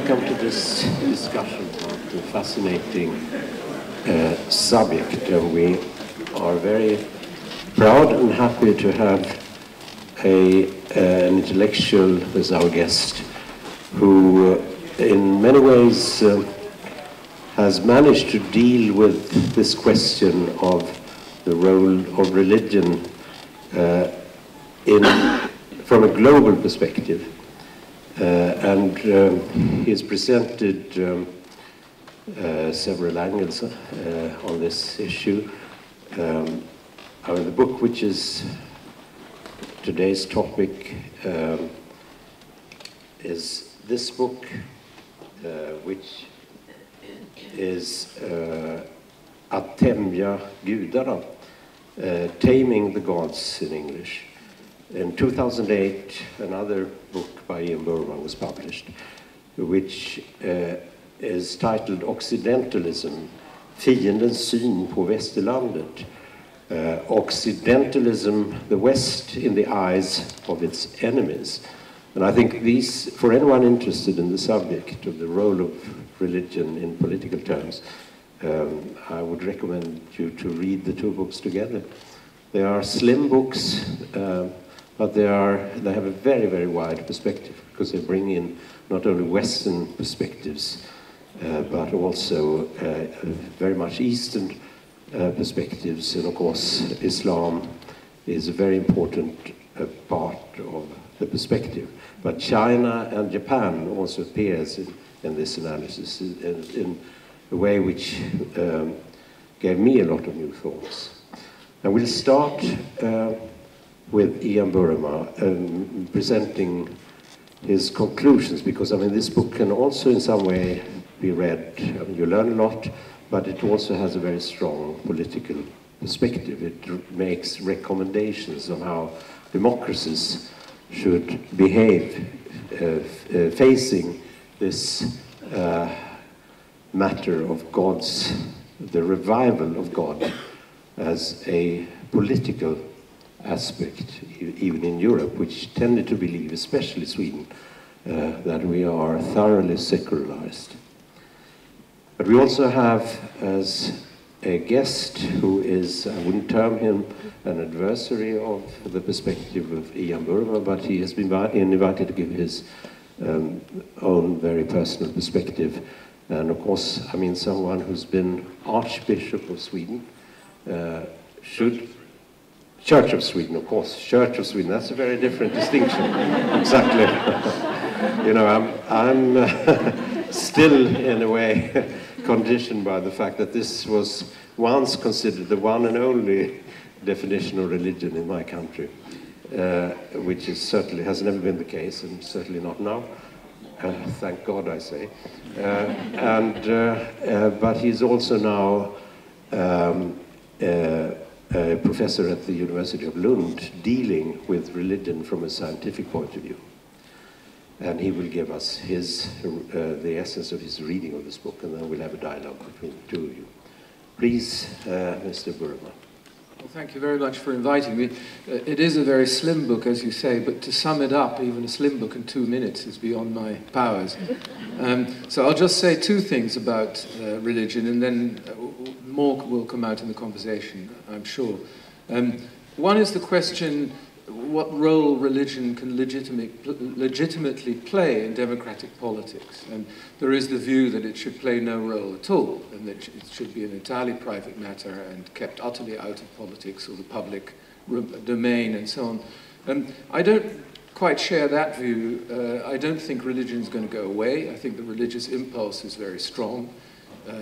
welcome to this discussion of the fascinating subject. We are very proud and happy to have an intellectual as our guest who in many ways has managed to deal with this question of the role of religion from a global perspective. And he has presented several angles on this issue. The book, which is today's topic, is this book, which is Att tämja gudarna, Taming the Gods in English. In 2008, another book by Ian Buruma was published, which is titled Occidentalism, fiendens syn på västerlandet. Occidentalism, the West in the eyes of its enemies. And I think these, for anyone interested in the subject of the role of religion in political terms, I would recommend you to read the two books together. They are slim books, but they have a very, very wide perspective, because they bring in not only Western perspectives, but also very much Eastern perspectives. And of course, Islam is a very important part of the perspective. But China and Japan also appears in this analysis in a way which gave me a lot of new thoughts. And we'll start with Ian Buruma presenting his conclusions, because this book can also in some way be read. You learn a lot, but it also has a very strong political perspective. It makes recommendations on how democracies should behave facing this matter of God's, the revival of God as a political aspect, even in Europe, which tended to believe, especially Sweden, that we are thoroughly secularized. But we also have as a guest who is, I wouldn't term him an adversary of the perspective of Ian Buruma, but he has been invited to give his own very personal perspective. And of course, someone who's been Archbishop of Sweden, Church of Sweden, of course, Church of Sweden, that's a very different distinction. Exactly. I'm still, in a way, conditioned by the fact that this was once considered the one and only definition of religion in my country, which certainly has never been the case, and certainly not now. Thank God, I say. But he's also now a professor at the University of Lund, dealing with religion from a scientific point of view. And he will give us the essence of his reading of this book, and then we'll have a dialogue between the two of you. Please, Mr. Buruma. Well, thank you very much for inviting me. It is a very slim book, as you say, but to sum it up, even a slim book in 2 minutes is beyond my powers. So I'll just say two things about religion, and then more will come out in the conversation, I'm sure. One is the question, what role religion can legitimately play in democratic politics. And there is the view that it should play no role at all, and that it should be an entirely private matter and kept utterly out of politics or the public domain and so on. I don't quite share that view. I don't think religion is going to go away. I think the religious impulse is very strong.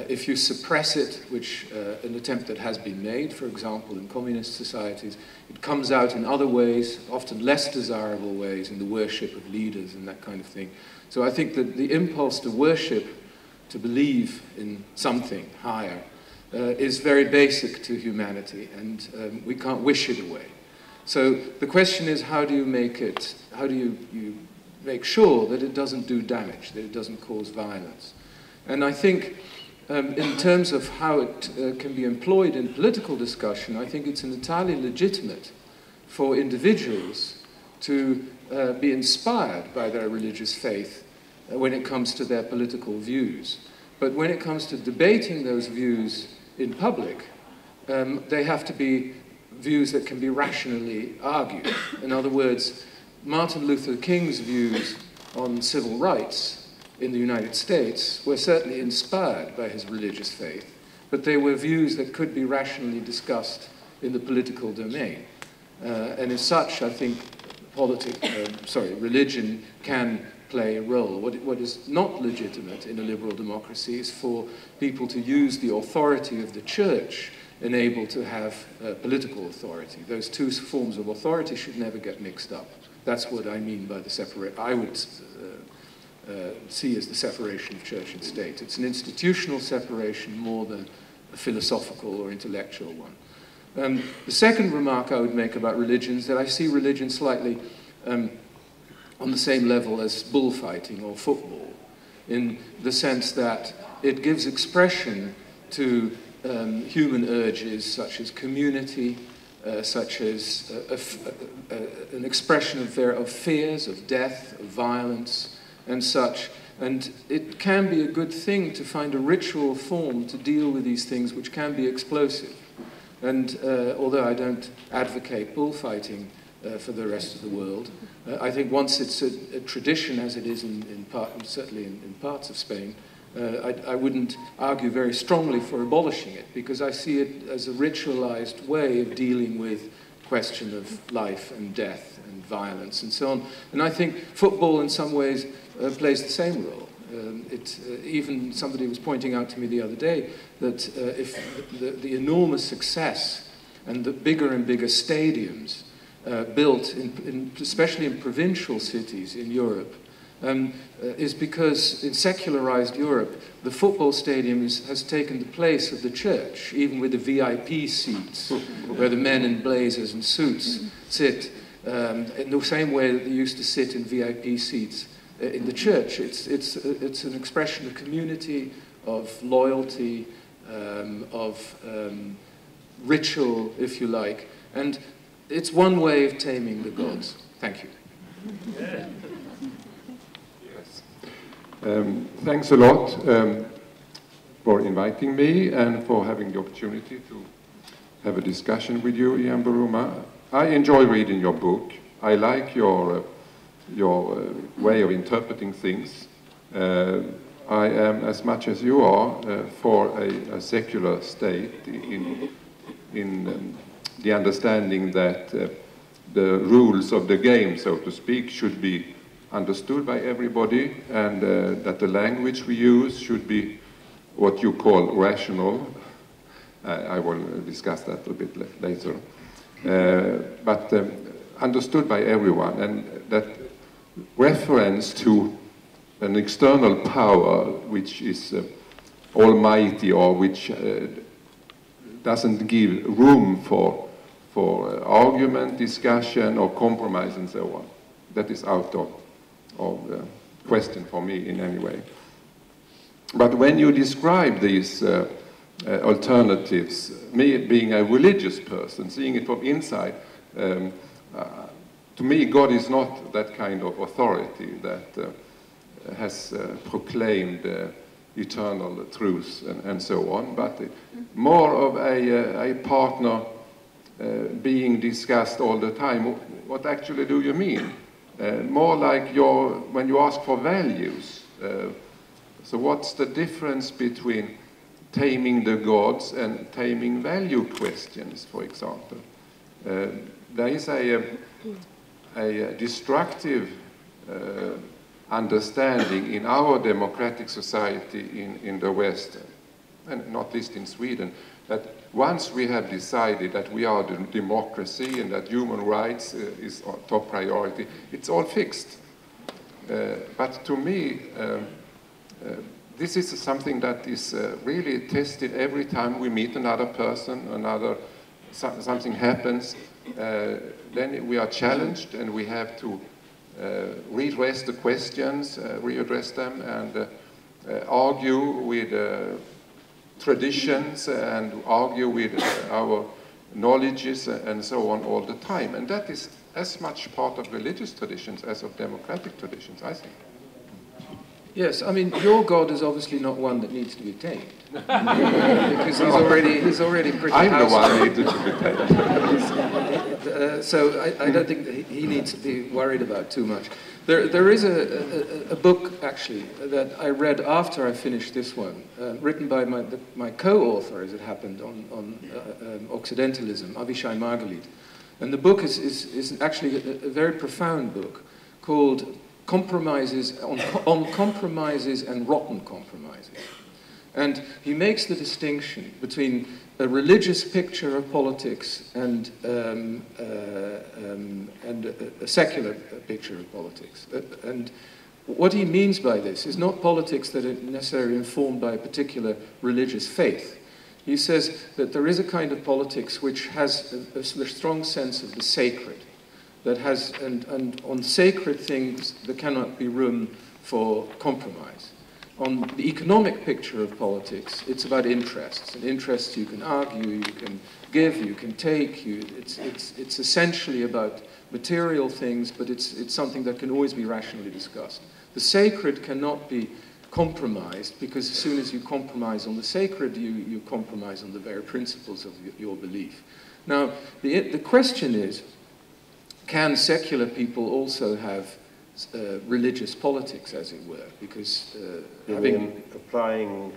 If you suppress it, which an attempt that has been made, for example, in communist societies, it comes out in other ways, often less desirable ways, in the worship of leaders and that kind of thing. So I think that the impulse to worship, to believe in something higher, is very basic to humanity, and we can't wish it away. So the question is, how do you make sure that it doesn't do damage, that it doesn't cause violence? And I think in terms of how it can be employed in political discussion, I think it's entirely legitimate for individuals to be inspired by their religious faith when it comes to their political views. But when it comes to debating those views in public, they have to be views that can be rationally argued. In other words, Martin Luther King's views on civil rights in the United States were certainly inspired by his religious faith, but they were views that could be rationally discussed in the political domain. And as such, I think religion can play a role. What is not legitimate in a liberal democracy is for people to use the authority of the church enabled to have political authority. Those two forms of authority should never get mixed up. That's what I mean by the separate. I would see as the separation of church and state. It's an institutional separation more than a philosophical or intellectual one. The second remark I would make about religion is that I see religion slightly on the same level as bullfighting or football, in the sense that it gives expression to human urges such as community, such as an expression of fears, of death, of violence, and such. And it can be a good thing to find a ritual form to deal with these things which can be explosive. And although I don't advocate bullfighting for the rest of the world, I think once it's a tradition, as it is certainly in parts of Spain, I wouldn't argue very strongly for abolishing it, because I see it as a ritualized way of dealing with question of life and death and violence and so on. And I think football in some ways plays the same role. Even somebody was pointing out to me the other day that if the enormous success and the bigger and bigger stadiums built, especially in provincial cities in Europe, is because in secularized Europe, the football stadium has taken the place of the church, even with the VIP seats, where the men in blazers and suits sit, in the same way that they used to sit in VIP seats in the church. It's an expression of community, of loyalty, of ritual, if you like, and it's one way of taming the gods. Thank you. Yeah. Thanks a lot for inviting me and for having the opportunity to have a discussion with you, Ian Buruma. I enjoy reading your book. I like your way of interpreting things. I am, as much as you are, for a secular state in the understanding that the rules of the game, so to speak, should be understood by everybody, and that the language we use should be what you call rational. I will discuss that a bit later. But understood by everyone, and that reference to an external power which is almighty, or which doesn't give room for argument, discussion, or compromise, and so on. That is out of question for me in any way. But when you describe these alternatives, me being a religious person, seeing it from inside, to me God is not that kind of authority that has proclaimed eternal truths and so on, but more of a partner being discussed all the time. What actually do you mean? More like when you ask for values. So what's the difference between taming the gods and taming value questions, for example? There is a destructive understanding in our democratic society in the West, and not least in Sweden, that once we have decided that we are the democracy and that human rights is our top priority, it's all fixed. But to me, this is something that is really tested every time we meet another person, something happens, then we are challenged and we have to readdress the questions, readdress them, and argue with traditions and argue with our knowledges and so on all the time. And that is as much part of religious traditions as of democratic traditions, I think. Yes, I mean, your God is obviously not one that needs to be tamed. Because he's already pretty I'm the one housebound. who needed to be tamed. So I don't think that he needs to be worried about too much. There is a book, actually, that I read after I finished this one, written by my co-author, as it happened, on Occidentalism, Avishai Margalit. And the book is actually a very profound book called Compromises on Compromises and Rotten Compromises. And he makes the distinction between a religious picture of politics and a secular picture of politics. And what he means by this is not politics that are necessarily informed by a particular religious faith. He says that there is a kind of politics which has a strong sense of the sacred, that has, and on sacred things there cannot be room for compromise. On the economic picture of politics, it's about interests. And interests you can argue, you can give, you can take. It's essentially about material things, but it's something that can always be rationally discussed. The sacred cannot be compromised, because as soon as you compromise on the sacred, you compromise on the very principles of your belief. Now, the question is, can secular people also have religious politics, as it were, because applying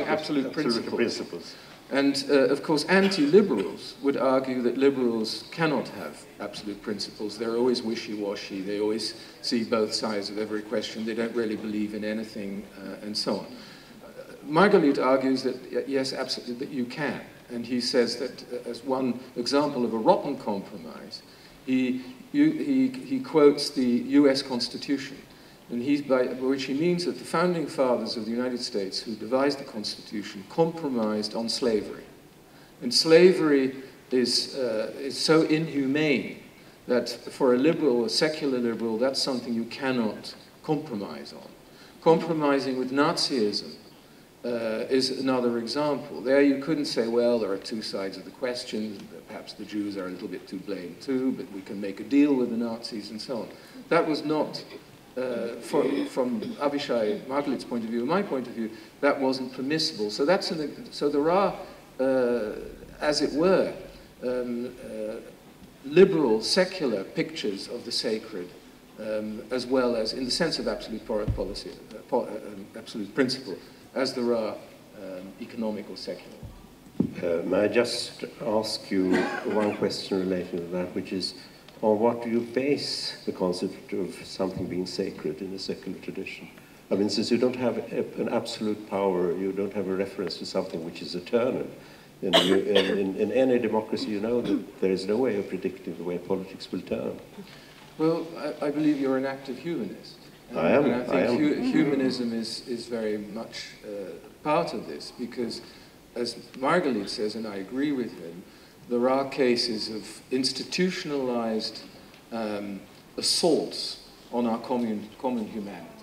absolute principles. And of course, anti-liberals would argue that liberals cannot have absolute principles. They're always wishy-washy. They always see both sides of every question. They don't really believe in anything, and so on. Margalit argues that yes, absolutely, that you can. And he says that as one example of a rotten compromise, he quotes the US Constitution, and by which he means that the founding fathers of the United States who devised the Constitution compromised on slavery. And slavery is so inhumane that for a liberal, a secular liberal, that's something you cannot compromise on. Compromising with Nazism is another example. There you couldn't say, well, there are two sides of the question. Perhaps the Jews are a little bit to blame too, but we can make a deal with the Nazis and so on. That was not, from Avishai Margalit's point of view, my point of view, that wasn't permissible. So so there are, as it were, liberal, secular pictures of the sacred, as well as, in the sense of absolute policy, absolute principle, as there are economic or secular. May I just ask you one question relating to that, which is, on what do you base the concept of something being sacred in the secular tradition? I mean, since you don't have an absolute power, you don't have a reference to something which is eternal. In any democracy, you know that there is no way of predicting the way politics will turn. Well, I believe you're an active humanist. I am. And I think humanism is very much part of this, because as Margalit says, and I agree with him, there are cases of institutionalized assaults on our common humanity.